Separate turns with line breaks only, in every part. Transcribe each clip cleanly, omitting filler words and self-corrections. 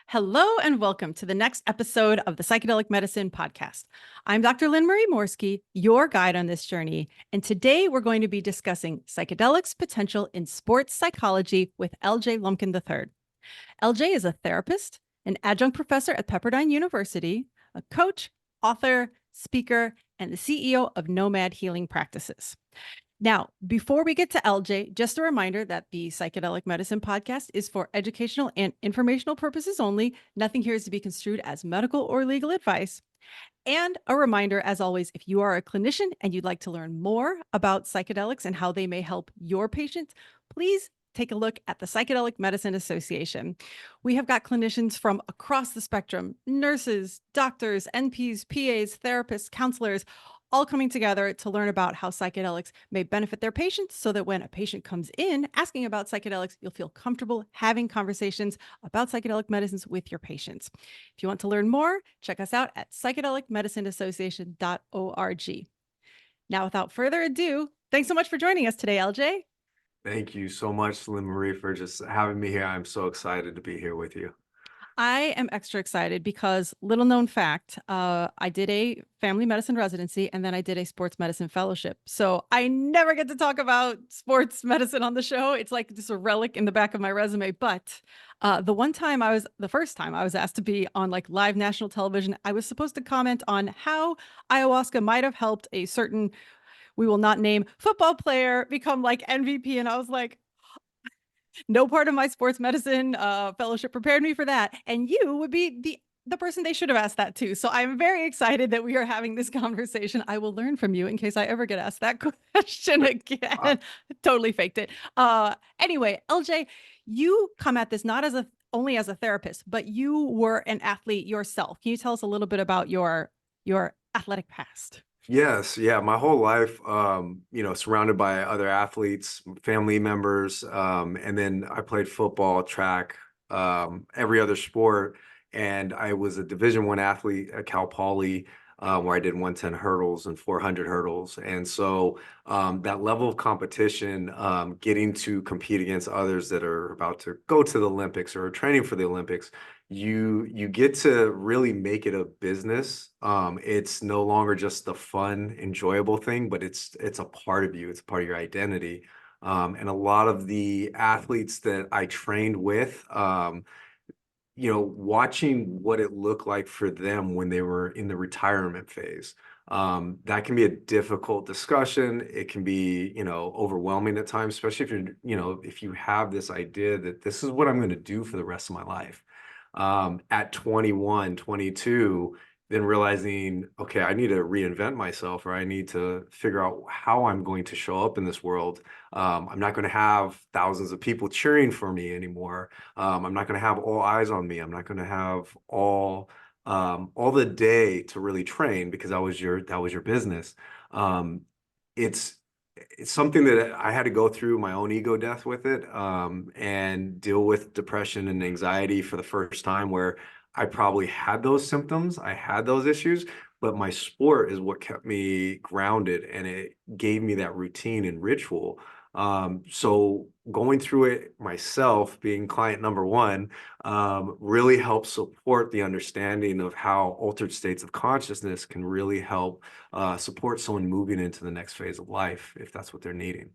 Hello and welcome to the next episode of the Psychedelic Medicine Podcast. I'm Dr. Lynn Marie Morsky, your guide on this journey, and today we're going to be discussing psychedelics potential in sports psychology with LJ Lumpkin III. LJ is a therapist, an adjunct professor at Pepperdine University, a coach, author, speaker, and the CEO of Nomad Healing Practices. Now, before we get to LJ, just a reminder that the Psychedelic Medicine Podcast is for educational and informational purposes only. Nothing here is to be construed as medical or legal advice. And a reminder, as always, if you are a clinician and you'd like to learn more about psychedelics and how they may help your patients, please take a look at the Psychedelic Medicine Association. We have got clinicians from across the spectrum, nurses, doctors, NPs, PAs, therapists, counselors, all coming together to learn about how psychedelics may benefit their patients so that when a patient comes in asking about psychedelics, you'll feel comfortable having conversations about psychedelic medicines with your patients. If you want to learn more, check us out at psychedelicmedicineassociation.org. Now, without further ado, thanks so much for joining us today, LJ.
Thank you so much, Lynn Marie, for just having me here. I'm so excited to be here with you.
I am extra excited because, little known fact, I did a family medicine residency and then I did a sports medicine fellowship. So I never get to talk about sports medicine on the show. It's like just a relic in the back of my resume. But the first time I was asked to be on like live national television, I was supposed to comment on how ayahuasca might have helped a certain, we will not name, football player become like MVP. And I was like, no part of my sports medicine fellowship prepared me for that. And you would be the person they should have asked that to. So I'm very excited that we are having this conversation. I will learn from you in case I ever get asked that question again. Totally faked it. Anyway, LJ, you come at this not as only as a therapist, but you were an athlete yourself. Can you tell us a little bit about your athletic past?
Yes, yeah, my whole life, surrounded by other athletes, family members, and then I played football, track, every other sport, and I was a Division I athlete at Cal Poly, where I did 110 hurdles and 400 hurdles, and so that level of competition, getting to compete against others that are about to go to the Olympics or are training for the Olympics. You get to really make it a business. It's no longer just the fun, enjoyable thing, but it's a part of you. It's a part of your identity. And a lot of the athletes that I trained with, watching what it looked like for them when they were in the retirement phase. That can be a difficult discussion. It can be, overwhelming at times, especially if you have this idea that this is what I'm going to do for the rest of my life. At 21, 22, then realizing, okay, I need to reinvent myself, or I need to figure out how I'm going to show up in this world. I'm not going to have thousands of people cheering for me anymore. I'm not going to have all eyes on me. I'm not going to have all the day to really train because that was your business. It's it's something that I had to go through my own ego death with it, and deal with depression and anxiety for the first time, where I probably had those symptoms, I had those issues, but my sport is what kept me grounded and it gave me that routine and ritual. So going through it myself, being client number one, really helps support the understanding of how altered states of consciousness can really help support someone moving into the next phase of life if that's what they're needing.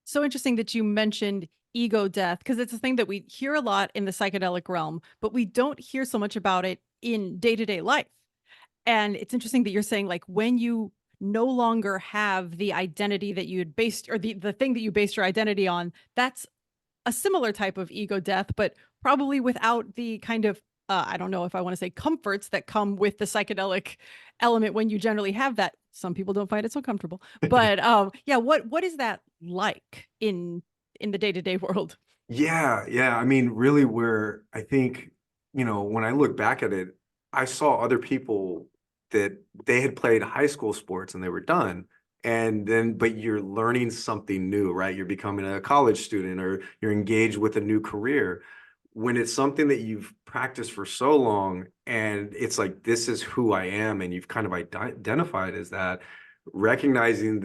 So interesting that you mentioned ego death because it's a thing that we hear a lot in the psychedelic realm, but we don't hear so much about it in day-to-day life. And it's interesting that you're saying like when you no longer have the identity that you had based or the thing that you based your identity on, that's a similar type of ego death, but probably without the kind of I don't know if I want to say comforts that come with the psychedelic element when you generally have that. Some people don't find it so comfortable, but yeah, what is that like in the day-to-day world?
Yeah, yeah. I mean, really, where I think, when I look back at it, I saw other people that they had played high school sports and they were done. And then, but you're learning something new, right? You're becoming a college student or you're engaged with a new career. When it's something that you've practiced for so long and it's like, this is who I am, and you've kind of identified as that, recognizing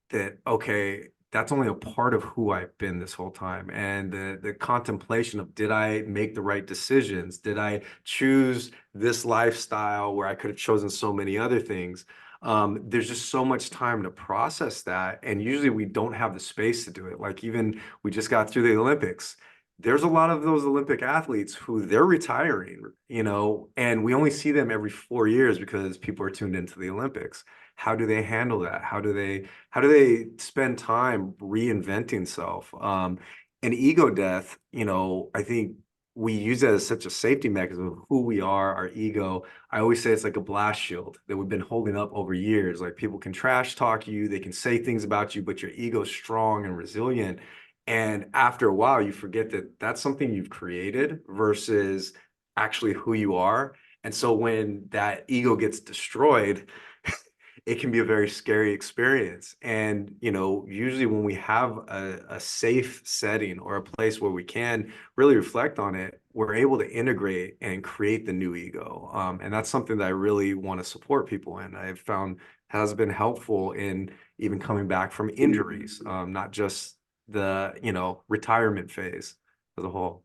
that, okay, that's only a part of who I've been this whole time. And the contemplation of, did I make the right decisions? Did I choose this lifestyle where I could have chosen so many other things? There's just so much time to process that. And usually we don't have the space to do it. Like, even we just got through the Olympics. There's a lot of those Olympic athletes who they're retiring, and we only see them every 4 years because people are tuned into the Olympics. How do they handle that? How do they spend time reinventing self? And ego death, I think we use that as such a safety mechanism of who we are, our ego. I always say it's like a blast shield that we've been holding up over years. Like, people can trash talk you, they can say things about you, but your ego's strong and resilient. And after a while, you forget that that's something you've created versus actually who you are. And so when that ego gets destroyed, it can be a very scary experience. And, usually when we have a safe setting or a place where we can really reflect on it, we're able to integrate and create the new ego. And that's something that I really want to support people in. I've found has been helpful in even coming back from injuries, not just the, retirement phase as a whole.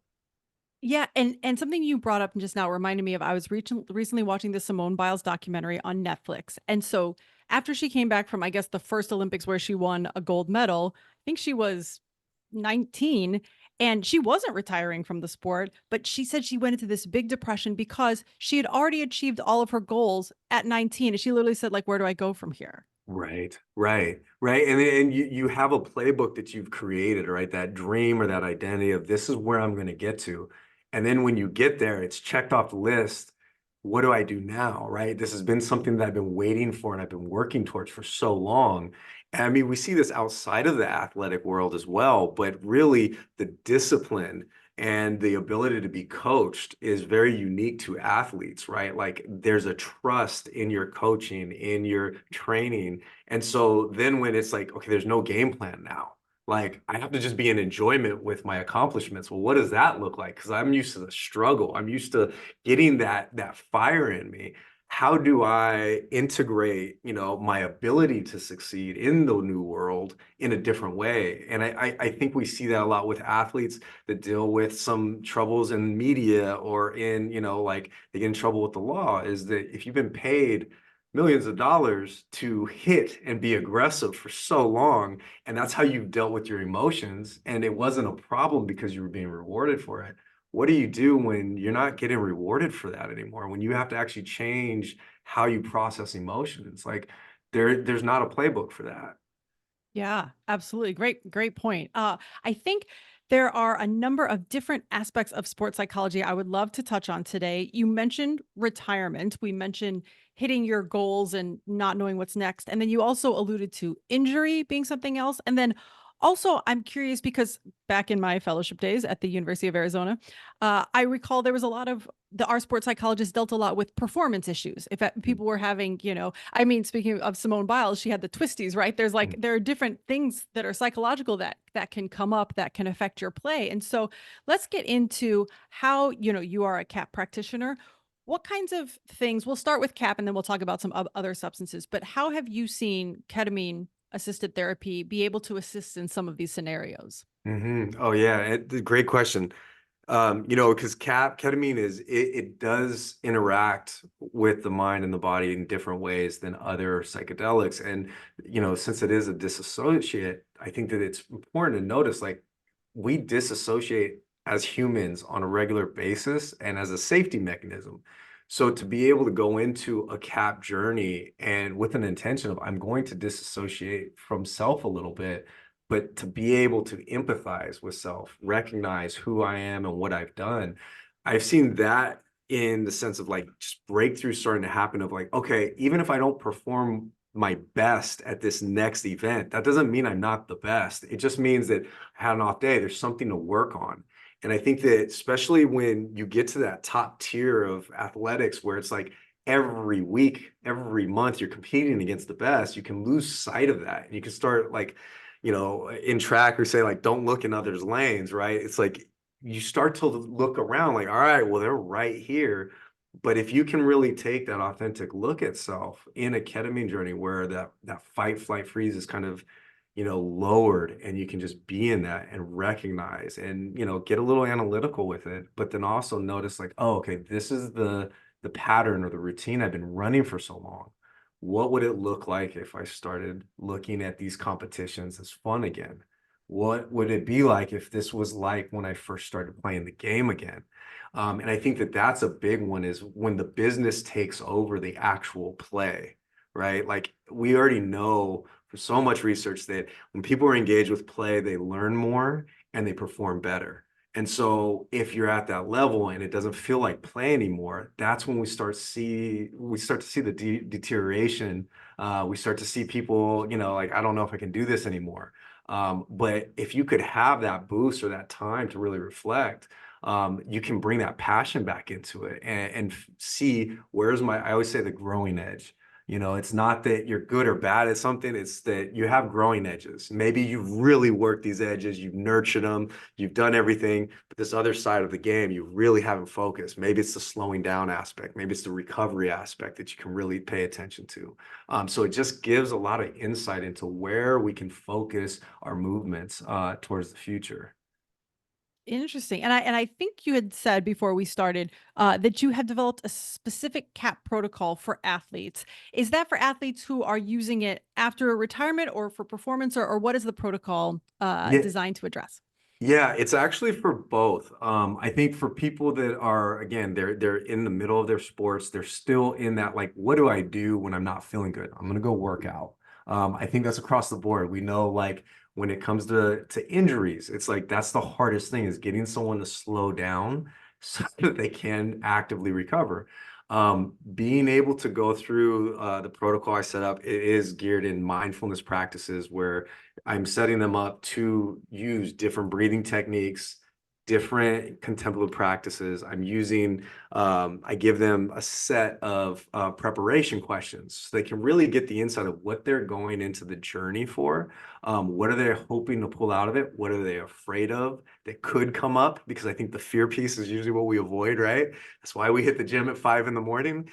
Yeah, and something you brought up just now reminded me of, I was recently watching the Simone Biles documentary on Netflix. And so after she came back from, I guess, the first Olympics where she won a gold medal, I think she was 19, and she wasn't retiring from the sport, but she said she went into this big depression because she had already achieved all of her goals at 19. And she literally said, like, where do I go from here?
Right, right, right. And you have a playbook that you've created, right? That dream or that identity of, this is where I'm going to get to. And then when you get there, it's checked off the list. What do I do now, right? This has been something that I've been waiting for and I've been working towards for so long. And I mean, we see this outside of the athletic world as well, but really the discipline and the ability to be coached is very unique to athletes, right? Like, there's a trust in your coaching, in your training. And so then when it's like, okay, there's no game plan now, like, I have to just be in enjoyment with my accomplishments. Well, what does that look like? Because I'm used to the struggle. I'm used to getting that fire in me. How do I integrate, my ability to succeed in the new world in a different way? And I think we see that a lot with athletes that deal with some troubles in media or in, like, they get in trouble with the law, is that if you've been paid millions of dollars to hit and be aggressive for so long, and that's how you've dealt with your emotions, and it wasn't a problem because you were being rewarded for it. What do you do when you're not getting rewarded for that anymore? When you have to actually change how you process emotions? Like, there's not a playbook for that.
Yeah, absolutely. Great point. I think there are a number of different aspects of sports psychology I would love to touch on today. You mentioned retirement. We mentioned hitting your goals and not knowing what's next. And then you also alluded to injury being something else. And then also, I'm curious because back in my fellowship days at the University of Arizona, I recall there was a lot of our sports psychologists dealt a lot with performance issues. If people were having, I mean, speaking of Simone Biles, she had the twisties, right? There are different things that are psychological that can come up that can affect your play. And so let's get into how, you are a CAP practitioner. What kinds of things, we'll start with CAP and then we'll talk about some other substances, but how have you seen ketamine assisted therapy be able to assist in some of these scenarios?
Oh yeah, great question. Because ketamine it does interact with the mind and the body in different ways than other psychedelics. And, since it is a dissociate, I think that it's important to notice, like, we dissociate as humans on a regular basis and as a safety mechanism. So to be able to go into a CAP journey and with an intention of, I'm going to disassociate from self a little bit, but to be able to empathize with self, recognize who I am and what I've done. I've seen that in the sense of, like, just breakthroughs starting to happen of, like, okay, even if I don't perform my best at this next event, that doesn't mean I'm not the best. It just means that I had an off day. There's something to work on. And I think that especially when you get to that top tier of athletics where it's like every week, every month, you're competing against the best, you can lose sight of that. And you can start, like, in track, we say, like, don't look in others' lanes, right? It's like you start to look around, like, all right, well, they're right here. But if you can really take that authentic look at self in a ketamine journey where that fight, flight, freeze is kind of lowered, and you can just be in that and recognize and, get a little analytical with it, but then also notice like, oh, okay, this is the pattern or the routine I've been running for so long. What would it look like if I started looking at these competitions as fun again? What would it be like if this was like when I first started playing the game again? And I think that that's a big one, is when the business takes over the actual play, right? Like we already know for so much research that when people are engaged with play, they learn more and they perform better. And so if you're at that level and it doesn't feel like play anymore, that's when we start to see the deterioration. We start to see people, like, I don't know if I can do this anymore. But if you could have that boost or that time to really reflect, you can bring that passion back into it and see I always say the growing edge. It's not that you're good or bad at something, it's that you have growing edges. Maybe you've really worked these edges, you've nurtured them, you've done everything, but this other side of the game, you really haven't focused. Maybe it's the slowing down aspect, maybe it's the recovery aspect that you can really pay attention to. So it just gives a lot of insight into where we can focus our movements towards the future.
Interesting. And I think you had said before we started that you had developed a specific CAP protocol for athletes. Is that for athletes who are using it after a retirement or for performance, or what is the protocol
Yeah,
designed to address?
Yeah, it's actually for both. I think for people that are, again, they're in the middle of their sports, they're still in that, like, what do I do when I'm not feeling good? I'm gonna go work out. I think that's across the board. We know, like, when it comes to injuries, it's like that's the hardest thing, is getting someone to slow down so that they can actively recover. Being able to go through the protocol I set up, it is geared in mindfulness practices where I'm setting them up to use different breathing techniques, different contemplative practices. I give them a set of preparation questions so they can really get the insight of what they're going into the journey for. What are they hoping to pull out of it? What are they afraid of that could come up? Because I think the fear piece is usually what we avoid, right? That's why we hit the gym at 5 in the morning.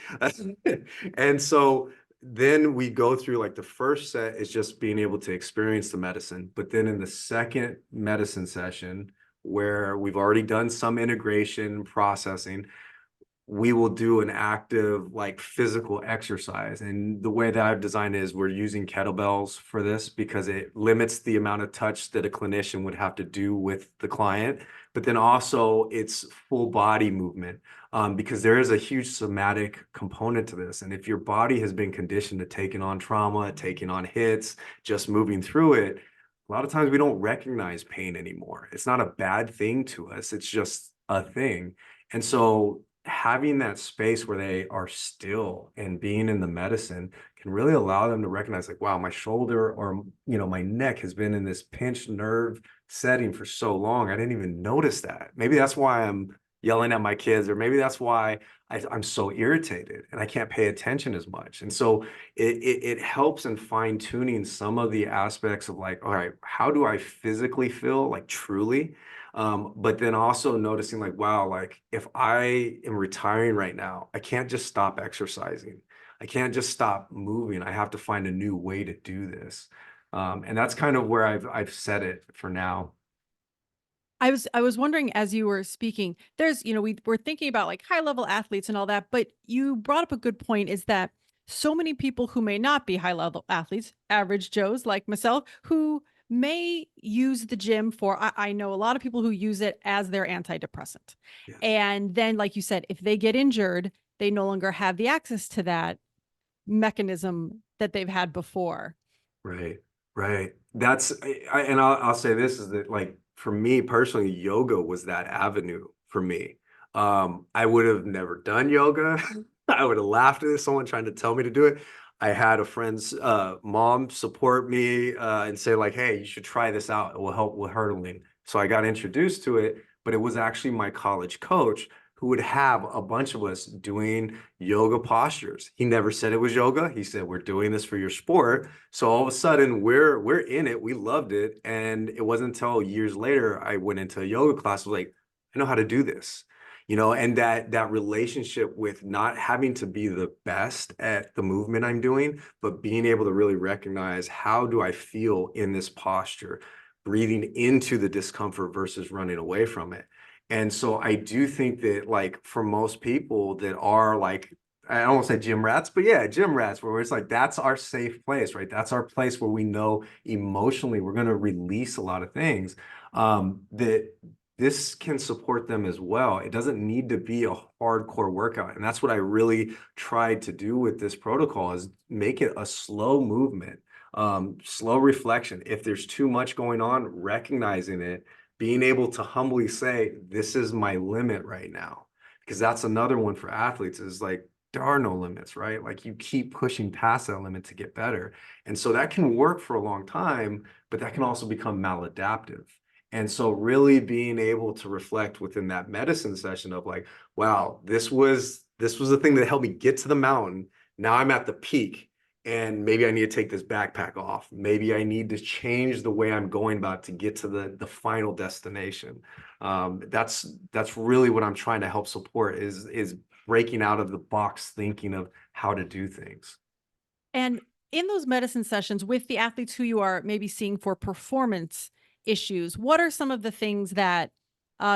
And so then we go through, like, the first set is just being able to experience the medicine. But then in the second medicine session, where we've already done some integration processing, we will do an active, like, physical exercise. And the way that I've designed it is we're using kettlebells for this because it limits the amount of touch that a clinician would have to do with the client. But then also it's full body movement, because there is a huge somatic component to this. And if your body has been conditioned to taking on trauma, taking on hits, just moving through it, a lot of times we don't recognize pain anymore. It's not a bad thing to us. It's just a thing. And so having that space where they are still and being in the medicine can really allow them to recognize, like, wow, my shoulder or, my neck has been in this pinched nerve setting for so long. I didn't even notice that. Maybe that's why I'm yelling at my kids, or maybe that's why I'm so irritated and I can't pay attention as much. And so it helps in fine tuning some of the aspects of, like, all right, how do I physically feel, like, truly? But then also noticing, like, wow, like, if I am retiring right now, I can't just stop exercising. I can't just stop moving. I have to find a new way to do this. And that's kind of where I've set it for now.
I was wondering as you were speaking, there's, we're thinking about like high level athletes and all that, but you brought up a good point, is that so many people who may not be high level athletes, average Joes like myself, who may use the gym for, I know a lot of people who use it as their antidepressant.
Yes.
And then, like you said, if they get injured, they no longer have the access to that mechanism that they've had before.
Right, right. And I'll say this is that, like, for me personally, yoga was that avenue for me. I would have never done yoga. I would have laughed at someone trying to tell me to do it. I had a friend's mom support me and say, like, hey, you should try this out. It will help with hurdling. So I got introduced to it, but it was actually my college coach who would have a bunch of us doing yoga postures. He never said it was yoga. He said, we're doing this for your sport. So all of a sudden we're in it. We loved it. And it wasn't until years later I went into a yoga class. I was like, I know how to do this. and that relationship with not having to be the best at the movement I'm doing, but being able to really recognize, how do I feel in this posture, breathing into the discomfort versus running away from it. And so I do think that, like, for most people that are like, I don't want to say gym rats, but yeah, gym rats, where it's like, that's our safe place, right? That's our place where we know emotionally we're going to release a lot of things, that this can support them as well. It doesn't need to be a hardcore workout. And that's what I really tried to do with this protocol, is make it a slow movement, slow reflection. If there's too much going on, recognizing it, being able to humbly say, this is my limit right now. Because that's another one for athletes, is like, there are no limits, right? Like, you keep pushing past that limit to get better. And so that can work for a long time, but that can also become maladaptive. And so really being able to reflect within that medicine session of like, wow, this was the thing that helped me get to the mountain. Now I'm at the peak, and maybe I need to take this backpack off. Maybe I need to change the way I'm going about to get to the final destination. That's really what I'm trying to help support, is breaking out of the box thinking of how to do things.
And in those medicine sessions with the athletes who you are maybe seeing for performance issues, what are some of the things that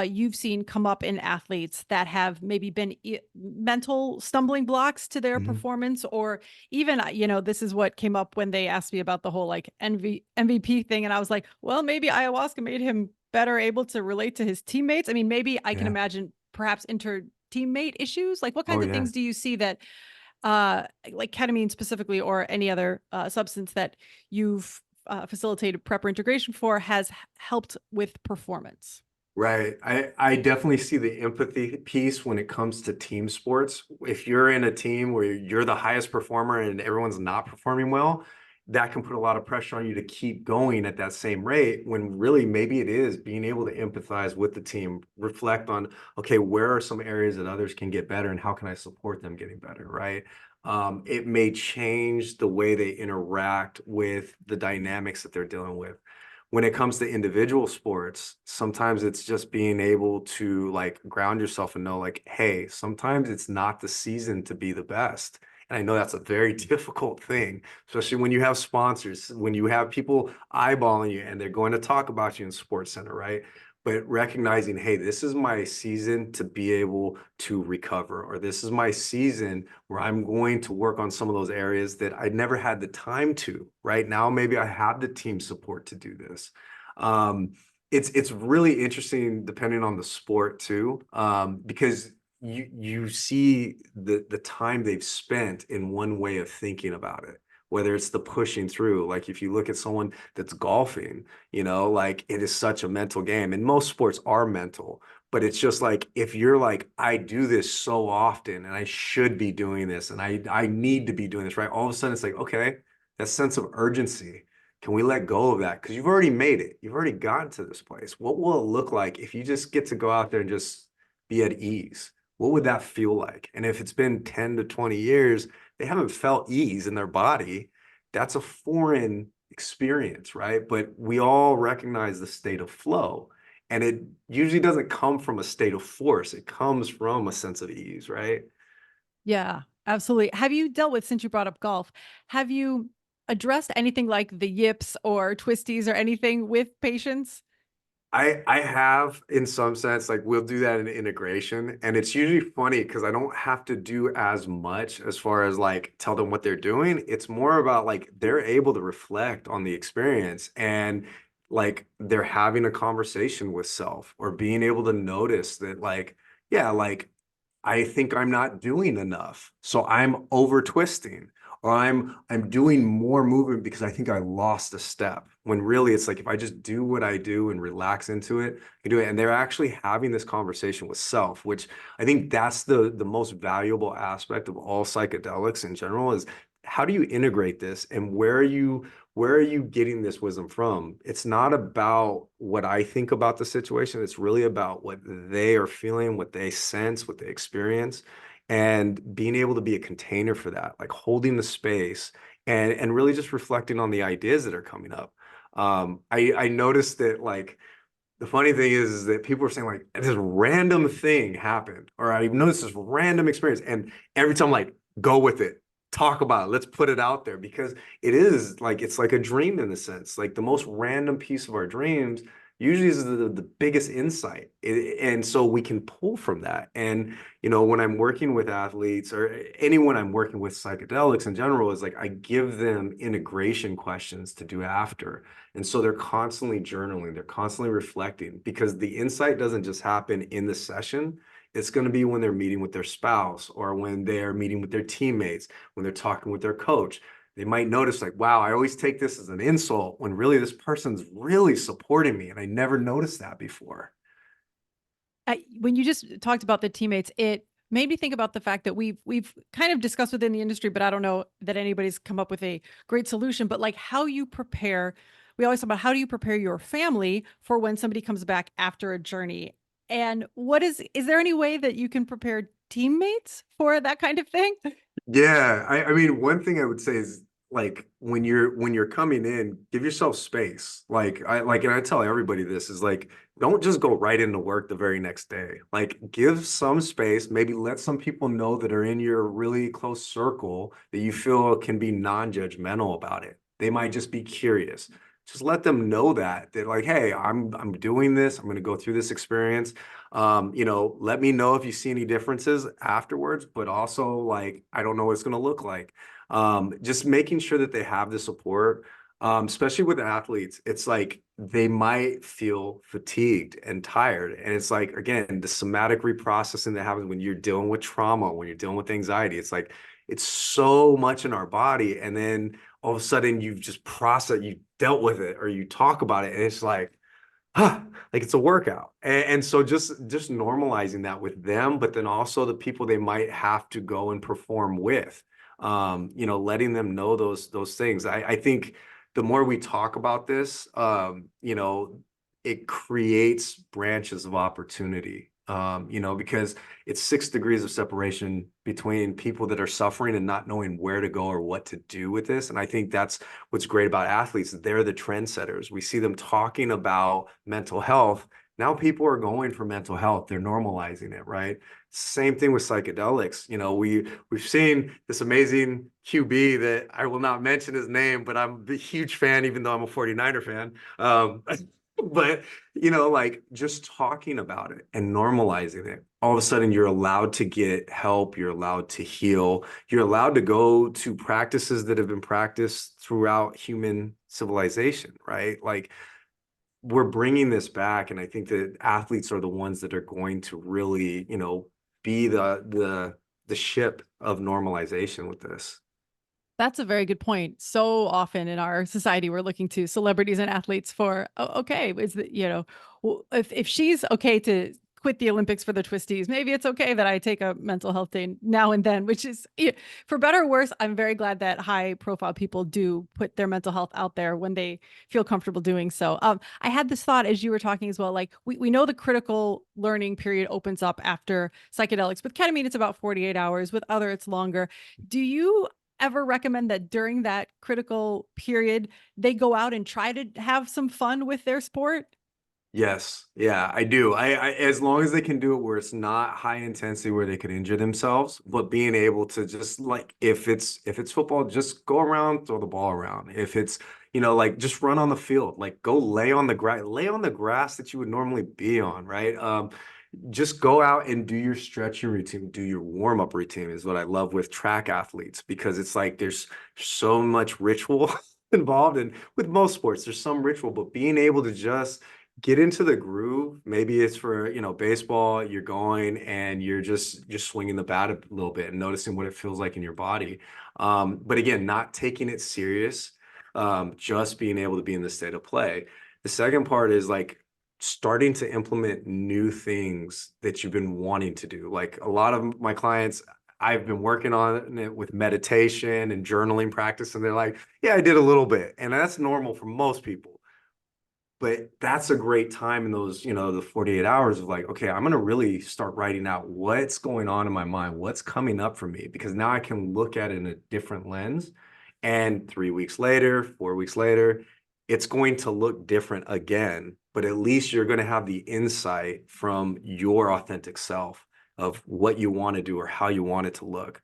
you've seen come up in athletes that have maybe been mental stumbling blocks to their
Mhm.
performance? Or even, this is what came up when they asked me about the whole like MVP thing. And I was like, well, maybe ayahuasca made him better able to relate to his teammates. I mean, maybe I can
Yeah.
imagine perhaps inter teammate issues. Like, what
Oh,
kinds of
yeah.
things do you see that like ketamine specifically, or any other substance that you've facilitated prep or integration for, has helped with performance?
Right. I definitely see the empathy piece when it comes to team sports. If you're in a team where you're the highest performer and everyone's not performing well, that can put a lot of pressure on you to keep going at that same rate, when really maybe it is being able to empathize with the team, reflect on, okay, where are some areas that others can get better and how can I support them getting better, right? It may change the way they interact with the dynamics that they're dealing with. When it comes to individual sports, sometimes it's just being able to like ground yourself and know, like, hey, sometimes it's not the season to be the best. And I know that's a very difficult thing, especially when you have sponsors, when you have people eyeballing you and they're going to talk about you in Sports Center, right? But recognizing, hey, this is my season to be able to recover, or this is my season where I'm going to work on some of those areas that I never had the time to. Right now, maybe I have the team support to do this. Um, it's really interesting depending on the sport too, because you see the time they've spent in one way of thinking about it. Whether it's the pushing through, like if you look at someone that's golfing, like, it is such a mental game, and most sports are mental. But it's just like, if you're like, I do this so often and I should be doing this and I need to be doing this, right? All of a sudden it's like, okay, that sense of urgency, can we let go of that? Because you've already made it. You've already gotten to this place. What will it look like if you just get to go out there and just be at ease? What would that feel like? And if it's been 10 to 20 years, they haven't felt ease in their body. That's a foreign experience, right? But we all recognize the state of flow. And it usually doesn't come from a state of force. It comes from a sense of ease, right?
Yeah, absolutely. Have you dealt with, since you brought up golf, have you addressed anything like the yips or twisties or anything with patients?
I have, in some sense, like, we'll do that in integration, and it's usually funny because I don't have to do as much as far as like tell them what they're doing. It's more about like they're able to reflect on the experience, and like they're having a conversation with self, or being able to notice that, like, yeah, like, I think I'm not doing enough, so I'm over twisting, or I'm doing more movement because I think I lost a step. When really it's like, if I just do what I do and relax into it, I can do it. And they're actually having this conversation with self, which I think that's the most valuable aspect of all psychedelics in general, is how do you integrate this, and where are you getting this wisdom from? It's not about what I think about the situation. It's really about what they are feeling, what they sense, what they experience, and being able to be a container for that, like holding the space, and really just reflecting on the ideas that are coming up. I noticed that, like, the funny thing is that people are saying like this random thing happened, or I noticed this random experience, and every time like go with it, talk about it, let's put it out there because it is like it's like a dream in a sense. Like the most random piece of our dreams usually is the biggest insight, and so we can pull from that. And when I'm working with athletes or anyone I'm working with psychedelics in general, is like I give them integration questions to do after. And so they're constantly journaling, they're constantly reflecting because the insight doesn't just happen in the session. It's going to be when they're meeting with their spouse or when they're meeting with their teammates, when they're talking with their coach. They might notice like, wow, I always take this as an insult when really this person's really supporting me. And I never noticed that before.
When you just talked about the teammates, it made me think about the fact that we've kind of discussed within the industry, but I don't know that anybody's come up with a great solution. But like how you prepare, we always talk about how do you prepare your family for when somebody comes back after a journey? And is there any way that you can prepare teammates for that kind of thing?
Yeah, I mean, one thing I would say is like when you're coming in, give yourself space. And I tell everybody this is like, don't just go right into work the very next day. Like, give some space, maybe let some people know that are in your really close circle that you feel can be non-judgmental about it. They might just be curious. Just let them know that like, hey, I'm doing this. I'm going to go through this experience. Let me know if you see any differences afterwards, but also like, I don't know what it's going to look like. Just making sure that they have the support, especially with athletes, it's like they might feel fatigued and tired. And it's like, again, the somatic reprocessing that happens when you're dealing with trauma, when you're dealing with anxiety, it's like, it's so much in our body. And then all of a sudden you've just processed, you dealt with it or you talk about it. And it's like, huh, like it's a workout. And so just normalizing that with them, but then also the people they might have to go and perform with, letting them know those things. I think the more we talk about this, it creates branches of opportunity. Because it's 6 degrees of separation between people that are suffering and not knowing where to go or what to do with this. And I think that's what's great about athletes. They're the trendsetters. We see them talking about mental health. Now people are going for mental health. They're normalizing it, right? Same thing with psychedelics. We've seen this amazing QB that I will not mention his name, but I'm a huge fan, even though I'm a 49er fan. But like just talking about it and normalizing it, all of a sudden you're allowed to get help, you're allowed to heal, you're allowed to go to practices that have been practiced throughout human civilization, right? Like we're bringing this back, and I think that athletes are the ones that are going to really, be the ship of normalization with this.
That's a very good point. So often in our society, we're looking to celebrities and athletes for, okay, is that, if she's okay to quit the Olympics for the twisties, maybe it's okay that I take a mental health day now and then, which is for better or worse. I'm very glad that high profile people do put their mental health out there when they feel comfortable doing so. I had this thought as you were talking as well, like we know the critical learning period opens up after psychedelics. With ketamine, it's about 48 hours. With other, it's longer. Do you ever recommend that during that critical period, they go out and try to have some fun with their sport?
Yes, yeah, I do. As long as they can do it where it's not high intensity where they could injure themselves, but being able to just like if it's football, just go around, throw the ball around. If it's, like just run on the field, like go lay on the grass that you would normally be on, right? Just go out and do your stretching routine, do your warm-up routine is what I love with track athletes because it's like there's so much ritual involved. And with most sports, there's some ritual, but being able to just get into the groove. Maybe it's for, baseball, you're going and you're swinging the bat a little bit and noticing what it feels like in your body. But again, not taking it serious, just being able to be in the state of play. The second part is like starting to implement new things that you've been wanting to do. Like a lot of my clients, I've been working on it with meditation and journaling practice, and they're like, yeah, I did a little bit. And that's normal for most people. But that's a great time in those, the 48 hours of like, okay, I'm going to really start writing out what's going on in my mind, what's coming up for me, because now I can look at it in a different lens. And 3 weeks later, 4 weeks later, it's going to look different again, but at least you're going to have the insight from your authentic self of what you want to do or how you want it to look.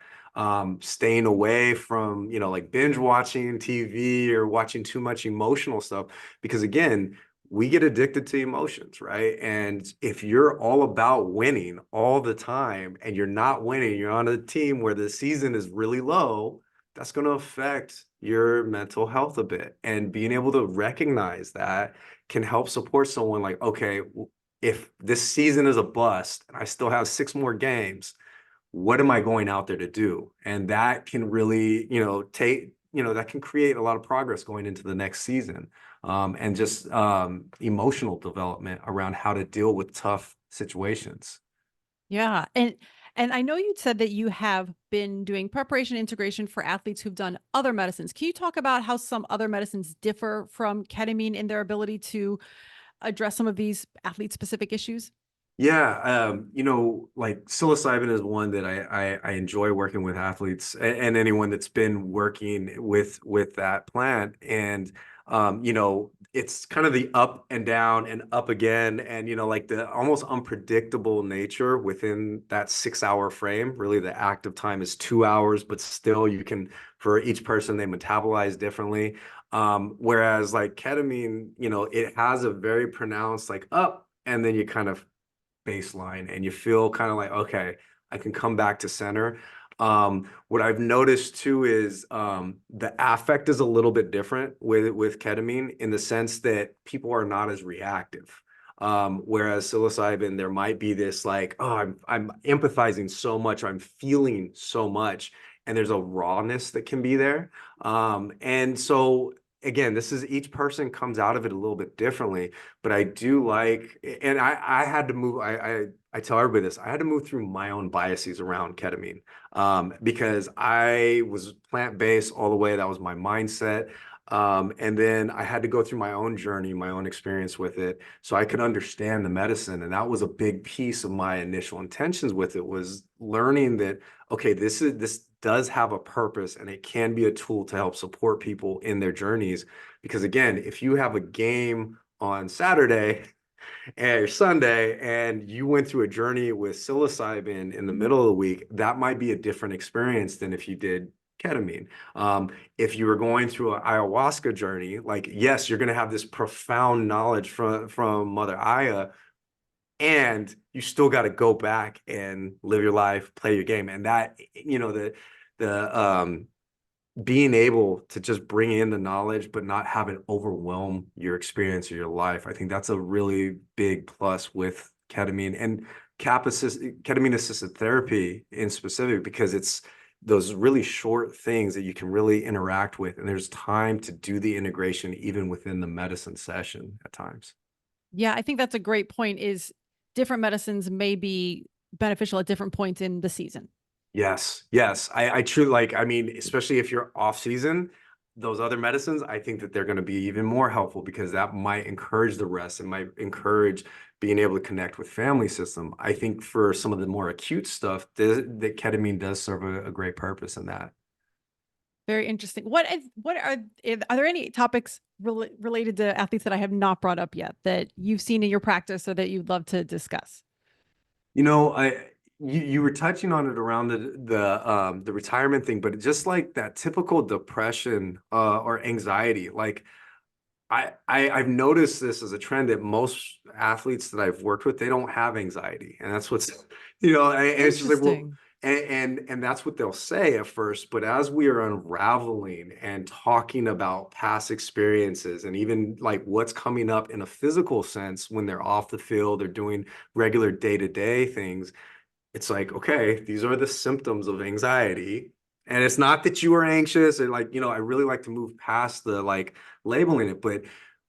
Staying away from, like binge watching TV or watching too much emotional stuff, because again, we get addicted to emotions, right? And if you're all about winning all the time and you're not winning, you're on a team where the season is really low, that's going to affect your mental health a bit. And being able to recognize that can help support someone like, okay, if this season is a bust and I still have 6 more games, what am I going out there to do? And that can really, that can create a lot of progress going into the next season. And just emotional development around how to deal with tough situations.
Yeah. And I know you said that you have been doing preparation integration for athletes who've done other medicines. Can you talk about how some other medicines differ from ketamine in their ability to address some of these athlete specific issues?
Yeah, like psilocybin is one that I enjoy working with athletes and anyone that's been working with that plant. And it's kind of the up and down and up again, and like the almost unpredictable nature within that 6 hour frame. Really, the active time is 2 hours, but still you can, for each person, they metabolize differently. Whereas like ketamine, it has a very pronounced like up, and then you kind of baseline and you feel kind of like, okay, I can come back to center. What I've noticed too is the affect is a little bit different with ketamine in the sense that people are not as reactive. Whereas psilocybin, there might be this like, oh, I'm empathizing so much, I'm feeling so much, and there's a rawness that can be there. And so again, this is each person comes out of it a little bit differently, but I do like, and I had to move. I tell everybody this. I had to move through my own biases around ketamine, because I was plant-based all the way. That was my mindset. And then I had to go through my own journey, my own experience with it, so I could understand the medicine. And that was a big piece of my initial intentions with it, was learning that, okay, this does have a purpose and it can be a tool to help support people in their journeys. Because again, if you have a game on Saturday and Sunday and you went through a journey with psilocybin in the middle of the week, that might be a different experience than if you did ketamine. If you were going through an ayahuasca journey, like, yes, you're going to have this profound knowledge from Mother Aya, and you still got to go back and live your life, play your game. And that, the being able to just bring in the knowledge but not have it overwhelm your experience or your life, I think that's a really big plus with ketamine and ketamine assisted therapy in specific, because it's those really short things that you can really interact with, and there's time to do the integration even within the medicine session at times.
Yeah, I think that's a great point is different medicines may be beneficial at different points in the season.
Yes, yes. I truly like, I mean, especially if you're off season, those other medicines, I think that they're going to be even more helpful, because that might encourage the rest and might encourage being able to connect with family system. I think for some of the more acute stuff, the ketamine does serve a great purpose in that.
Very interesting. What are there any topics related to athletes that I have not brought up yet that you've seen in your practice or that you'd love to discuss?
You know, you were touching on it around the retirement thing, but just like that typical depression or anxiety, like I've noticed this as a trend that most athletes that I've worked with, they don't have anxiety, and that's what's, and it's just like, well,
Interesting.
and that's what they'll say at first, but as we are unraveling and talking about past experiences and even like what's coming up in a physical sense when they're off the field, they're doing regular day-to-day things, it's like, okay, these are the symptoms of anxiety. And it's not that you are anxious, and like, I really like to move past the like labeling it, but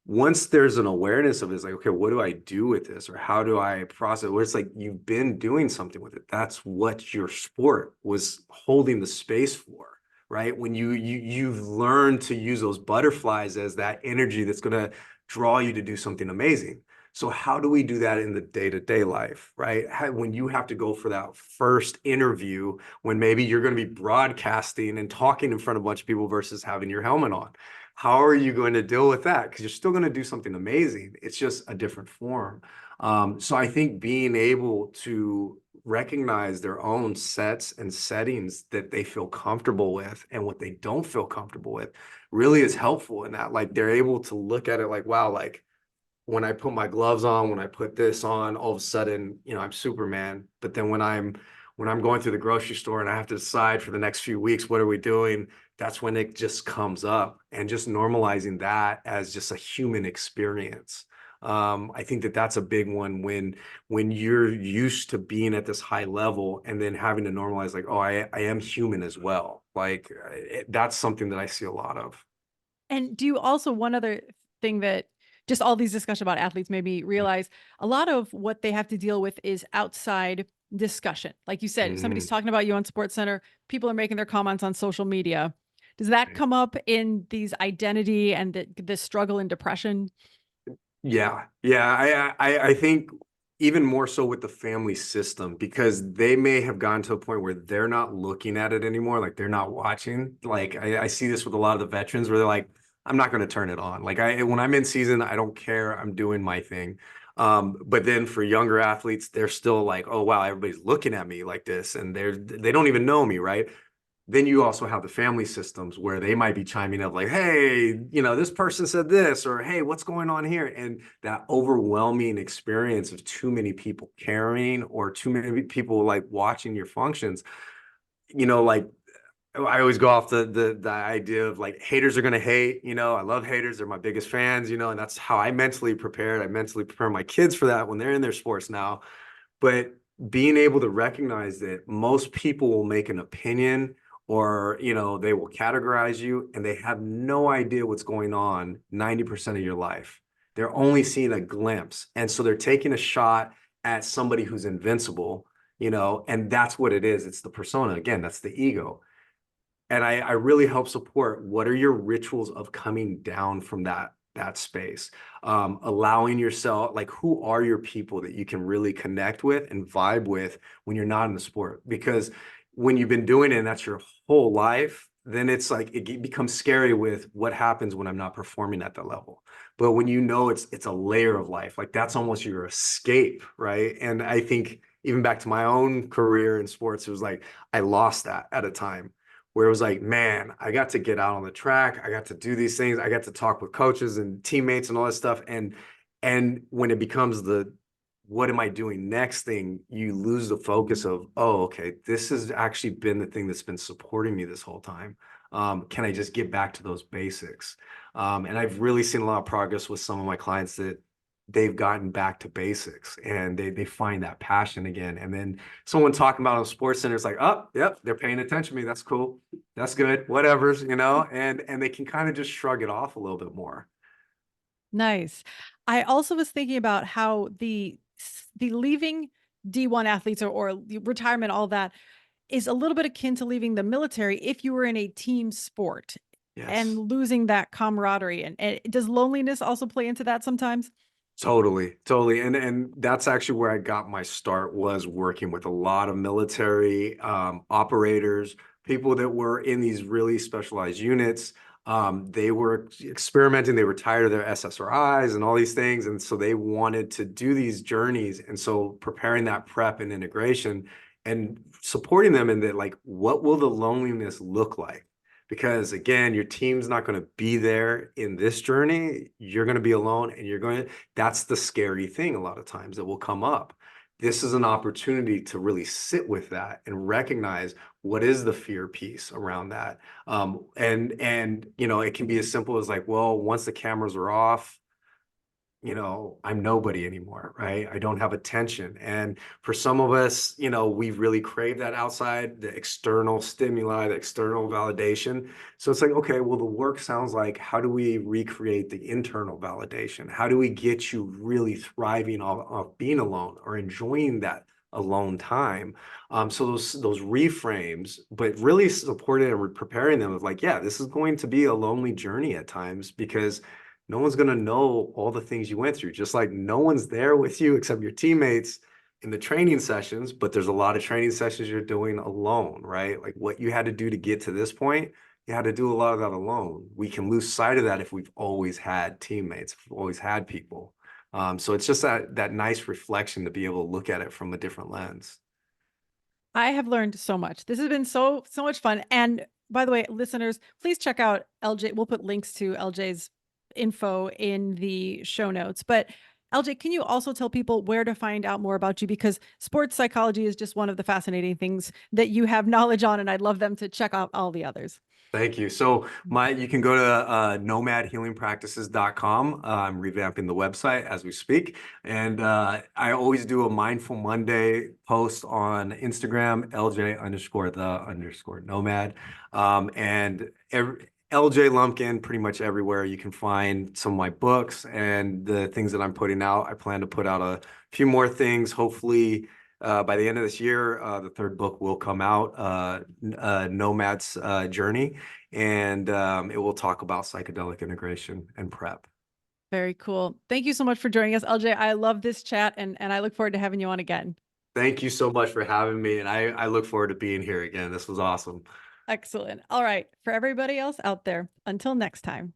once there's an awareness of it, it's like, okay, what do I do with this? Or how do I process? Where it's like you've been doing something with it. That's what your sport was holding the space for, right? When you've learned to use those butterflies as that energy that's gonna draw you to do something amazing. So how do we do that in the day-to-day life, right? When you have to go for that first interview, when maybe you're going to be broadcasting and talking in front of a bunch of people versus having your helmet on. how are you going to deal with that? Because you're still going to do something amazing. It's just a different form. So I think being able to recognize their own sets and settings that they feel comfortable with and what they don't feel comfortable with really is helpful in that. Like they're able to look at it like, wow, like when I put my gloves on, when I put this on, all of a sudden, I'm Superman. But then when I'm going through the grocery store and I have to decide for the next few weeks, what are we doing? That's when it just comes up, and just normalizing that as just a human experience. I think that that's a big one when you're used to being at this high level and then having to normalize like, oh, I am human as well. Like that's something that I see a lot of.
And do you also, one other thing that just all these discussion about athletes made me realize, a lot of what they have to deal with is outside discussion. Like you said, if somebody's
Mhm.
talking about you on Sports Center, people are making their comments on social media. Does that come up in these identity and the struggle and depression?
Yeah, yeah. I think even more so with the family system, because they may have gotten to a point where they're not looking at it anymore, like they're not watching. Like I see this with a lot of the veterans where they're like, I'm not going to turn it on. Like when I'm in season, I don't care. I'm doing my thing. But then for younger athletes, they're still like, oh wow, everybody's looking at me like this, and they don't even know me, right? Then you also have the family systems where they might be chiming up like, hey, this person said this, or hey, what's going on here? And that overwhelming experience of too many people caring or too many people like watching your functions, like I always go off the idea of like haters are gonna hate, I love haters, they're my biggest fans, and that's how I mentally prepared. I mentally prepare my kids for that when they're in their sports now. But being able to recognize that most people will make an opinion, or they will categorize you and they have no idea what's going on 90% of your life. They're only seeing a glimpse, and so they're taking a shot at somebody who's invincible, and that's what it is. It's the persona. Again, that's the ego. And I really help support, what are your rituals of coming down from that space, allowing yourself, like, who are your people that you can really connect with and vibe with when you're not in the sport? Because when you've been doing it and that's your whole life, then it's like it becomes scary with what happens when I'm not performing at that level. But when it's a layer of life, like that's almost your escape, right? And I think even back to my own career in sports, it was like I lost that at a time where it was like, man, I got to get out on the track. I got to do these things. I got to talk with coaches and teammates and all that stuff. And when it becomes the what am I doing next thing, you lose the focus of, oh, okay, this has actually been the thing that's been supporting me this whole time. Can I just get back to those basics? And I've really seen a lot of progress with some of my clients that they've gotten back to basics and they find that passion again. And then someone talking about on Sports Center is like, oh, yep, they're paying attention to me. That's cool. That's good. Whatever's, and they can kind of just shrug it off a little bit more.
Nice. I also was thinking about how the leaving D1 athletes or the retirement, all that is a little bit akin to leaving the military if you were in a team sport and
Yes.
losing that camaraderie. And does loneliness also play into that sometimes?
Totally, totally. And that's actually where I got my start, was working with a lot of military operators, people that were in these really specialized units. They were experimenting, they were tired of their SSRIs and all these things. And so they wanted to do these journeys. And so preparing that prep and integration and supporting them in that, like, what will the loneliness look like? Because again, your team's not going to be there in this journey. You're going to be alone, and that's the scary thing a lot of times that will come up. This is an opportunity to really sit with that and recognize what is the fear piece around that. And it can be as simple as like, well, once the cameras are off, I'm nobody anymore, right? I don't have attention. And for some of us, we really crave that outside, the external stimuli, the external validation. So it's like, okay, well, the work sounds like, how do we recreate the internal validation? How do we get you really thriving off being alone or enjoying that alone time? So those reframes, but really supporting and preparing them of like, yeah, this is going to be a lonely journey at times, because no one's going to know all the things you went through, just like no one's there with you except your teammates in the training sessions. But there's a lot of training sessions you're doing alone, right? Like what you had to do to get to this point you had to do a lot of that alone. We can lose sight of that if we've always had teammates, if we've always had people. So it's just that nice reflection to be able to look at it from a different lens.
I have learned so much. This has been so much fun. And by the way, listeners, please check out LJ. We'll put links to LJ's info in the show notes. But LJ, can you also tell people where to find out more about you? Because sports psychology is just one of the fascinating things that you have knowledge on, and I'd love them to check out all the others.
Thank you. So you can go to nomadhealingpractices.com. I'm revamping the website as we speak. And I always do a Mindful Monday post on Instagram, LJ_the_nomad. LJ Lumpkin, pretty much everywhere you can find some of my books and the things that I'm putting out. I plan to put out a few more things, hopefully by the end of this year. The third book will come out, Nomad's Journey, and it will talk about psychedelic integration and prep.
Very cool. Thank you so much for joining us, LJ. I love this chat, and I look forward to having you on again.
Thank you so much for having me, and I look forward to being here again. This was awesome.
Excellent. All right. For everybody else out there, until next time.